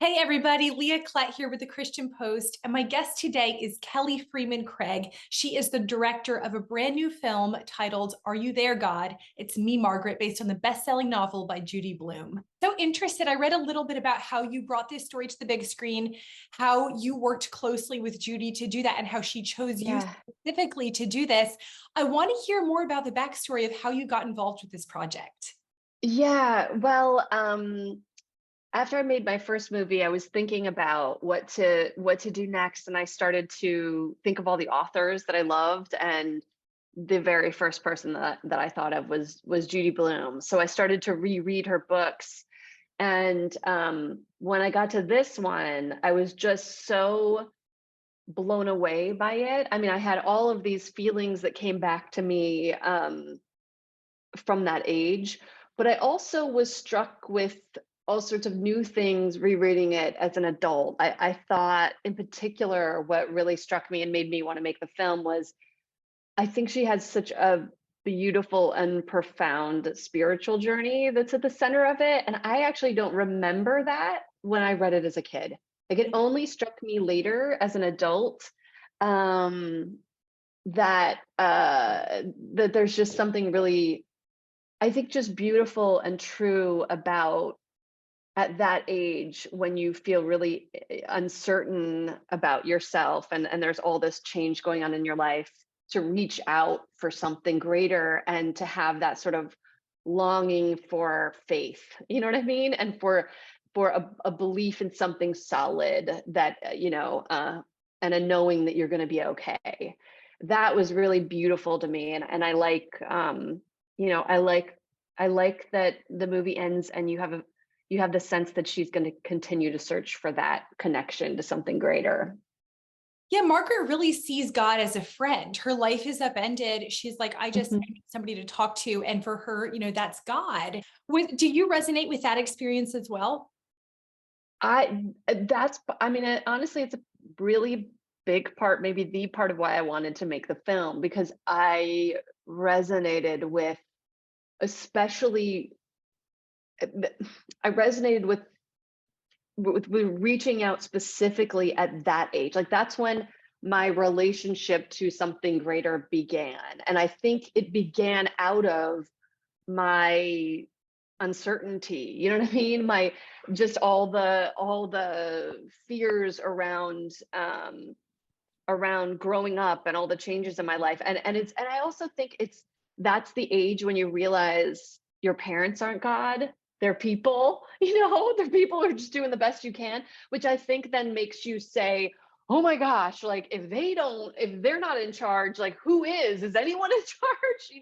Hey everybody, Leah Klett here with the Christian Post, and my guest today is Kelly Freeman Craig. She is the director of a brand new film titled Are You There, God? It's Me, Margaret, based on the best-selling novel by Judy Blume. So interested, I read a little bit about how you brought this story to the big screen, how you worked closely with Judy to do that, and how she chose you Yeah. specifically to do this. I want to hear more about the backstory of how you got involved with this project. Yeah. After I made my first movie, I was thinking about what to do next, and I started to think of all the authors that I loved, and the very first person that I thought of was Judy Blume. So I started to reread her books, and when I got to this one, I was just so blown away by it. I mean, I had all of these feelings that came back to me from that age. But I also was struck with all sorts of new things rereading it as an adult. I thought, in particular, what really struck me and made me want to make the film was I think she has such a beautiful and profound spiritual journey that's at the center of it. And I actually don't remember that when I read it as a kid. Like it only struck me later as an adult um, that there's just something really I think just beautiful and true about at that age when you feel really uncertain about yourself and there's all this change going on in your life to reach out for something greater and to have that sort of longing for faith. You know what I mean? And for a belief in something solid that and a knowing that you're going to be okay. That was really beautiful to me, and I like you know, I like that the movie ends and you have the sense that she's going to continue to search for that connection to something greater. Yeah, Margaret really sees God as a friend. Her life is upended. She's like, I Mhm. need somebody to talk to. And for her, that's God. Do you resonate with that experience as well? I mean, honestly, it's a really big part, maybe the part of why I wanted to make the film, because I resonated with, especially, I resonated with reaching out specifically at that age. Like that's when my relationship to something greater began. And I think it began out of my uncertainty. You know what I mean? My just all the fears around growing up and all the changes in my life. And I also think that's the age when you realize your parents aren't God. They're people, they're people who are just doing the best you can, which I think then makes you say, oh my gosh, like if they're not in charge, like who is? Is anyone in charge?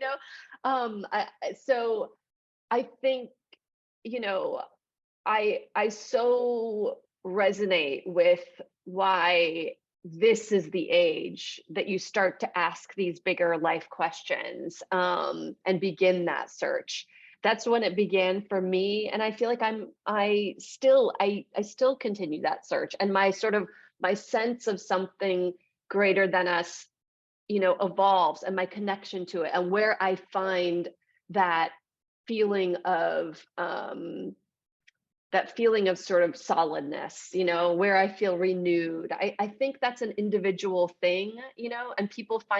So I think, you know, I so resonate with why this is the age that you start to ask these bigger life questions and begin that search. That's when it began for me, and I feel like I still continue that search, and my sense of something greater than us, evolves, and my connection to it, and where I find that feeling of sort of solidness, where I feel renewed. I think that's an individual thing, and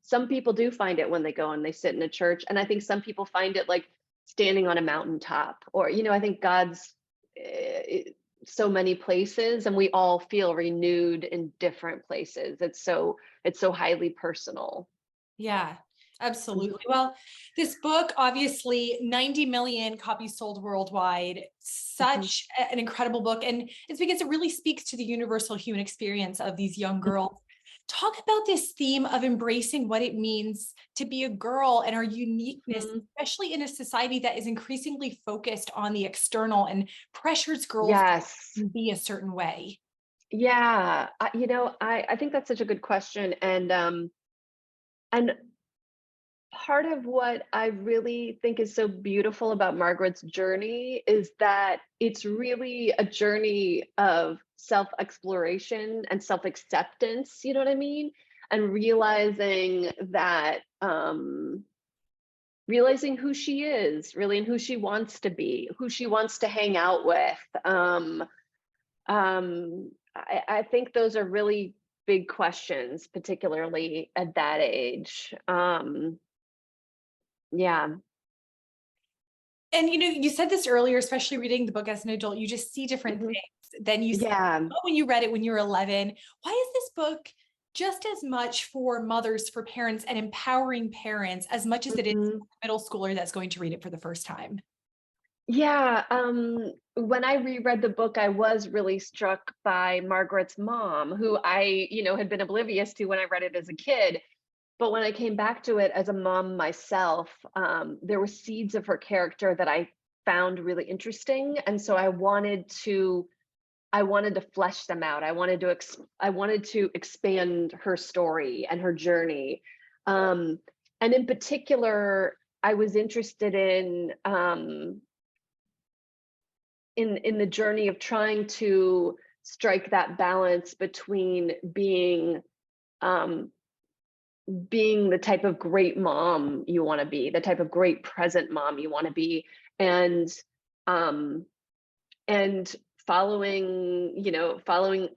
some people do find it when they go and they sit in a church. And I think some people find it like standing on a mountaintop, or, I think God's so many places, and we all feel renewed in different places. It's so highly personal. Yeah, absolutely. Mhm. Well, this book, obviously 90 million copies sold worldwide, Mhm. such an incredible book. And it's because it really speaks to the universal human experience of these young Mhm. girls. Talk about this theme of embracing what it means to be a girl and our uniqueness, Mhm. especially in a society that is increasingly focused on the external and pressures girls Yes. to be a certain way. Yeah. I think that's such a good question. And part of what I really think is so beautiful about Margaret's journey is that it's really a journey of self exploration and self acceptance. You know what I mean? And realizing who she is really, and who she wants to be, who she wants to hang out with. I think those are really big questions, particularly at that age. Yeah. And you said this earlier, especially reading the book as an adult, you just see different Mhm. things than you saw Yeah. when you read it when you were 11. Why is this book just as much for mothers, for parents, and empowering parents as much as it is for Mhm. a middle schooler that's going to read it for the first time? Yeah, when I reread the book, I was really struck by Margaret's mom, who I, had been oblivious to when I read it as a kid. But when I came back to it as a mom myself, there were seeds of her character that I found really interesting, and so I wanted to flesh them out. I wanted to expand her story and her journey, and in particular, I was interested in the journey of trying to strike that balance between um, being the type of great mom you want to be, the type of great present mom you want to be, and um, and following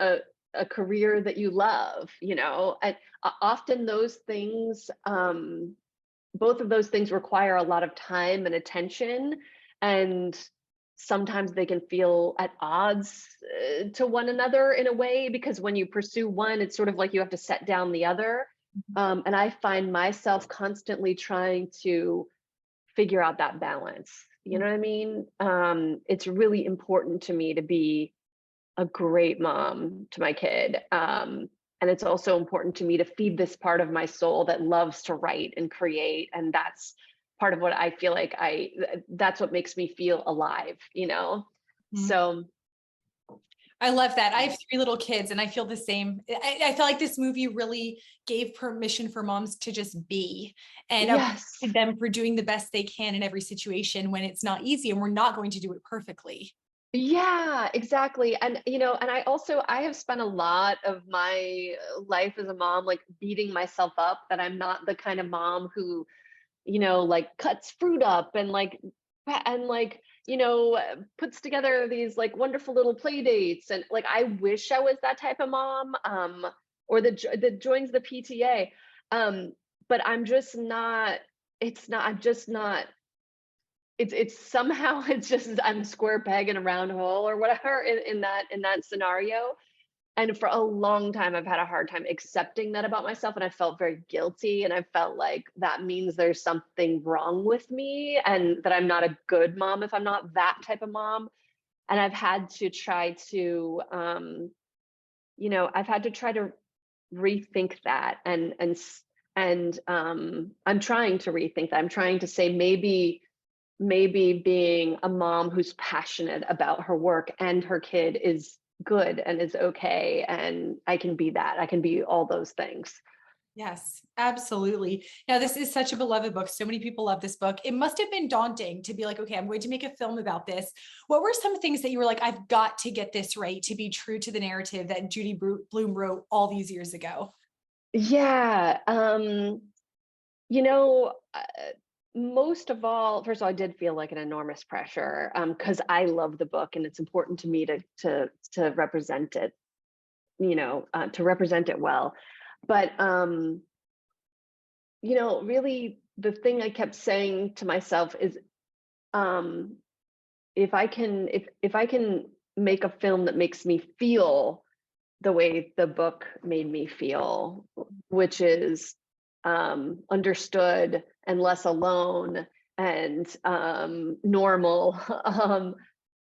a career that you love, and often those things, both of those things require a lot of time and attention, and sometimes they can feel at odds to one another in a way, because when you pursue one, it's sort of like you have to set down the other. And I find myself constantly trying to figure out that balance. You know what I mean? It's really important to me to be a great mom to my kid. And it's also important to me to feed this part of my soul that loves to write and create. And that's part of what I feel like that's what makes me feel alive. Mhm. So, I love that. I yeah. have three little kids, and I feel the same. I feel like this movie really gave permission for moms to just be and Yes. appreciated them for doing the best they can in every situation when it's not easy and we're not going to do it perfectly. Yeah, exactly. And I have spent a lot of my life as a mom like beating myself up that I'm not the kind of mom who like cuts fruit up and puts together these like wonderful little play dates. And like, I wish I was that type of mom, or that joins the PTA. But I'm just not, I'm just not, it's somehow it's just I'm a square peg in a round hole or whatever in that scenario. And for a long time, I've had a hard time accepting that about myself. And I felt very guilty. And I felt like that means there's something wrong with me and that I'm not a good mom if I'm not that type of mom. And I've had to try to rethink that. And I'm trying to rethink that. I'm trying to say maybe being a mom who's passionate about her work and her kid is good and is okay, and I can be that. I can be all those things. Yes, absolutely. Now, this is such a beloved book. So many people love this book. It must have been daunting to be like, okay, I'm going to make a film about this. What were some things that you were like, I've got to get this right to be true to the narrative that Judy Bloom wrote all these years ago? Yeah. You know, most of all, first of all, I did feel like an enormous pressure, because I love the book and it's important to me to represent it, to represent it well. But really, the thing I kept saying to myself is, um, if I can make a film that makes me feel the way the book made me feel, which is understood and less alone and normal,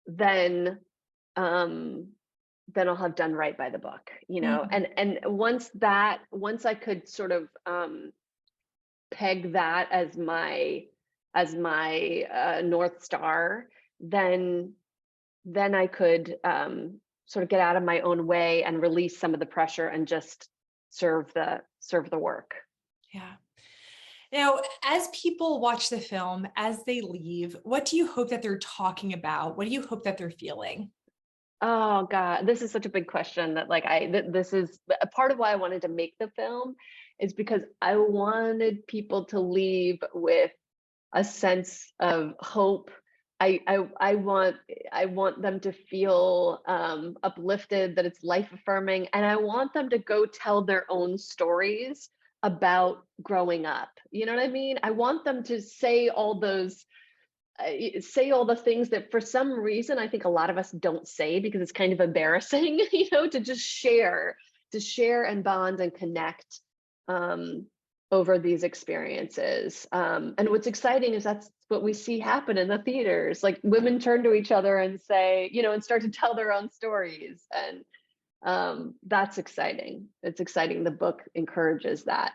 then um, then I'll have done right by the book. Mhm. And once I could sort of peg that as my North Star, then I could sort of get out of my own way and release some of the pressure and just serve the work. Yeah. Now, as people watch the film, as they leave, what do you hope that they're talking about? What do you hope that they're feeling? Oh God, this is such a big question that this is a part of why I wanted to make the film, is because I wanted people to leave with a sense of hope I want them to feel uplifted, that it's life affirming, and I want them to go tell their own stories about growing up. You know what I mean? I want them to say all the things that for some reason I think a lot of us don't say because it's kind of embarrassing, to just share and bond and connect um, over these experiences. And what's exciting is that's what we see happen in the theaters. Like women turn to each other and say, and start to tell their own stories. And that's exciting. It's exciting. The book encourages that.